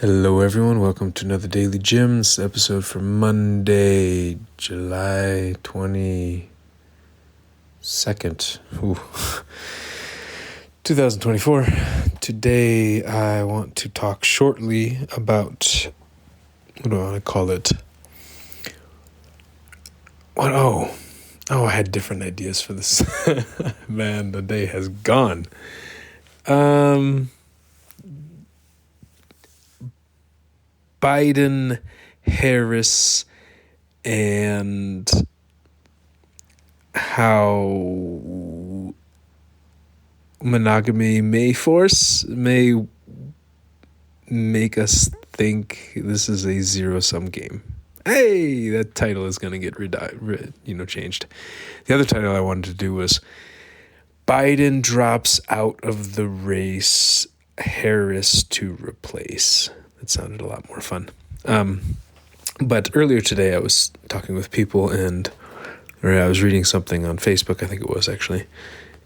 Hello everyone, welcome to another DailyJim. This episode for Monday, July 22nd, 2024. Today I want to talk shortly about, what do I want to call it? I had different ideas for this. Man, the day has gone. Biden, Harris, and how monogamy may make us think this is a zero-sum game. Hey, that title is going to get changed. The other title I wanted to do was Biden drops out of the race, Harris to replace. It sounded a lot more fun. But earlier today, I was talking with people or I was reading something on Facebook, I think it was actually,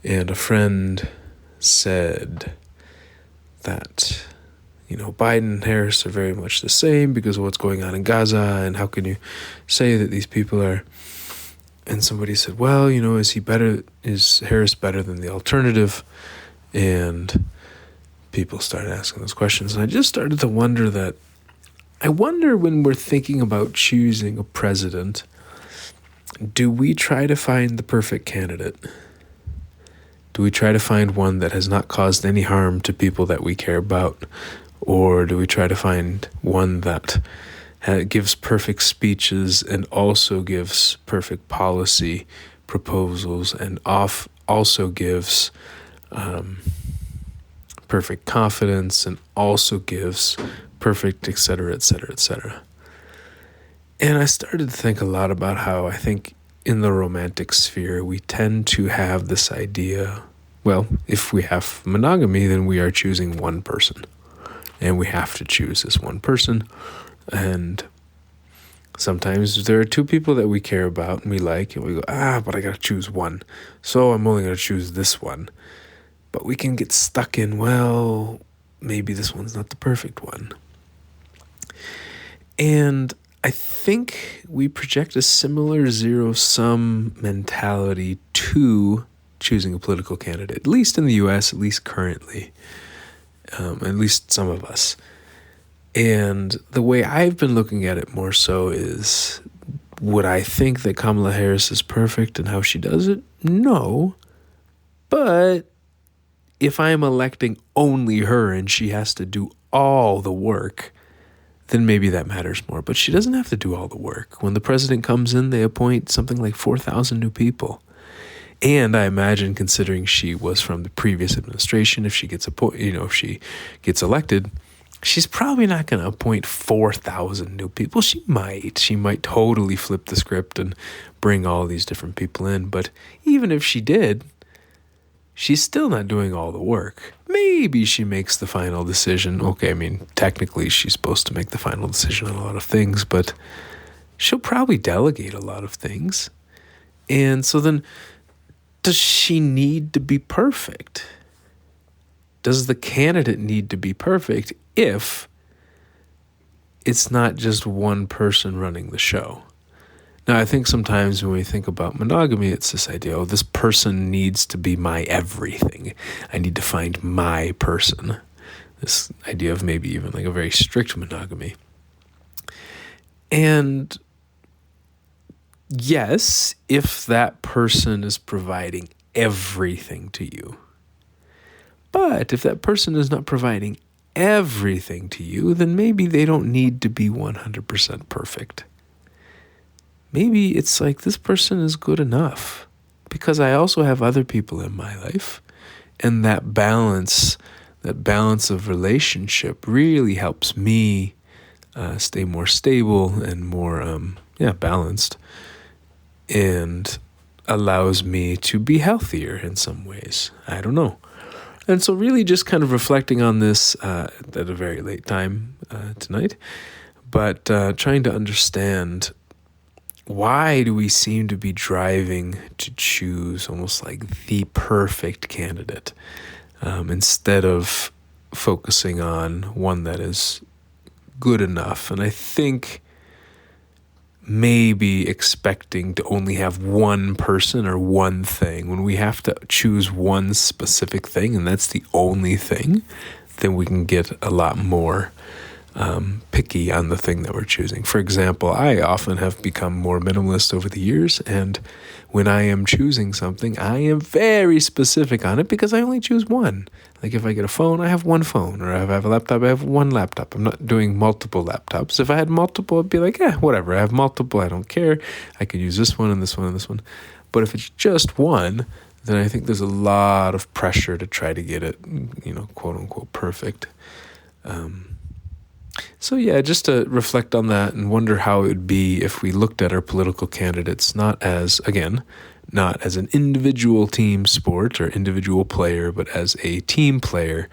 and a friend said that, Biden and Harris are very much the same because of what's going on in Gaza, and how can you say that these people are, and somebody said, well, is Harris better than the alternative? And people started asking those questions, and I just started to wonder that I wonder when we're thinking about choosing a president, do we try to find the perfect candidate? Do we try to find one that has not caused any harm to people that we care about? Or do we try to find one that gives perfect speeches and also gives perfect policy proposals and also gives perfect confidence and also gives perfect, et cetera, et cetera, et cetera. And I started to think a lot about how I think in the romantic sphere, we tend to have this idea, well, if we have monogamy, then we are choosing one person. And we have to choose this one person. And sometimes there are two people that we care about and we like, and we go, but I got to choose one. So I'm only going to choose this one. But we can get stuck in, well, maybe this one's not the perfect one. And I think we project a similar zero-sum mentality to choosing a political candidate, at least in the U.S., at least currently, at least some of us. And the way I've been looking at it more so is, would I think that Kamala Harris is perfect and how she does it? No. But if I'm electing only her and she has to do all the work, then maybe that matters more. But she doesn't have to do all the work. When the president comes in, they appoint something like 4,000 new people. And I imagine, considering she was from the previous administration, if she gets elected, she's probably not going to appoint 4,000 new people. She might totally flip the script and bring all these different people in. But even if she did, she's still not doing all the work. Maybe she makes the final decision. Okay, I mean, technically she's supposed to make the final decision on a lot of things, but she'll probably delegate a lot of things. And so then, does she need to be perfect? Does the candidate need to be perfect if it's not just one person running the show? Now, I think sometimes when we think about monogamy, it's this idea, this person needs to be my everything. I need to find my person. This idea of maybe even like a very strict monogamy. And yes, if that person is providing everything to you. But if that person is not providing everything to you, then maybe they don't need to be 100% perfect. Maybe it's like, this person is good enough because I also have other people in my life. And that balance of relationship really helps me stay more stable and more balanced, and allows me to be healthier in some ways. I don't know. And so really just kind of reflecting on this at a very late time tonight, but trying to understand, why do we seem to be driving to choose almost like the perfect candidate instead of focusing on one that is good enough. And I think maybe expecting to only have one person or one thing, when we have to choose one specific thing and that's the only thing, then we can get a lot more picky on the thing that we're choosing. For example, I often have become more minimalist over the years, and when I am choosing something, I am very specific on it because I only choose one. Like if I get a phone, I have one phone, or if I have a laptop, I have one laptop. I'm not doing multiple laptops. If I had multiple, I'd be like, whatever, I have multiple, I don't care. I could use this one and this one and this one. But if it's just one, then I think there's a lot of pressure to try to get it, quote unquote, perfect. So yeah, just to reflect on that and wonder how it would be if we looked at our political candidates not as an individual team sport or individual player, but as a team player,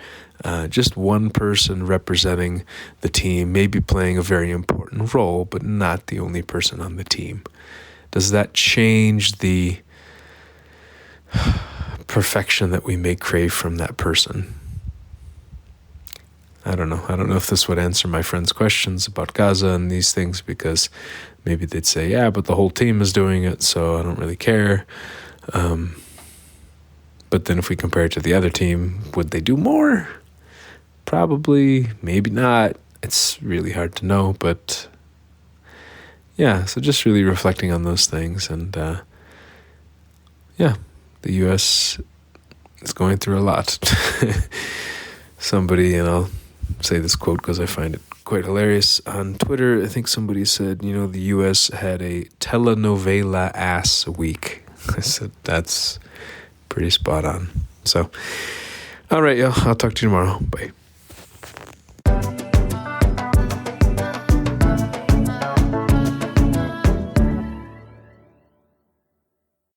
just one person representing the team, maybe playing a very important role, but not the only person on the team. Does that change the perfection that we may crave from that person? I don't know. I don't know if this would answer my friend's questions about Gaza and these things, because maybe they'd say, yeah, but the whole team is doing it, so I don't really care. But then if we compare it to the other team, would they do more? Probably, maybe not. It's really hard to know, but yeah, so just really reflecting on those things. And the U.S. is going through a lot. Somebody, and I'll say this quote because I find it quite hilarious, on Twitter, I think somebody said, the U.S. had a telenovela ass week. I said, that's pretty spot on. So, all right, y'all, I'll talk to you tomorrow. Bye.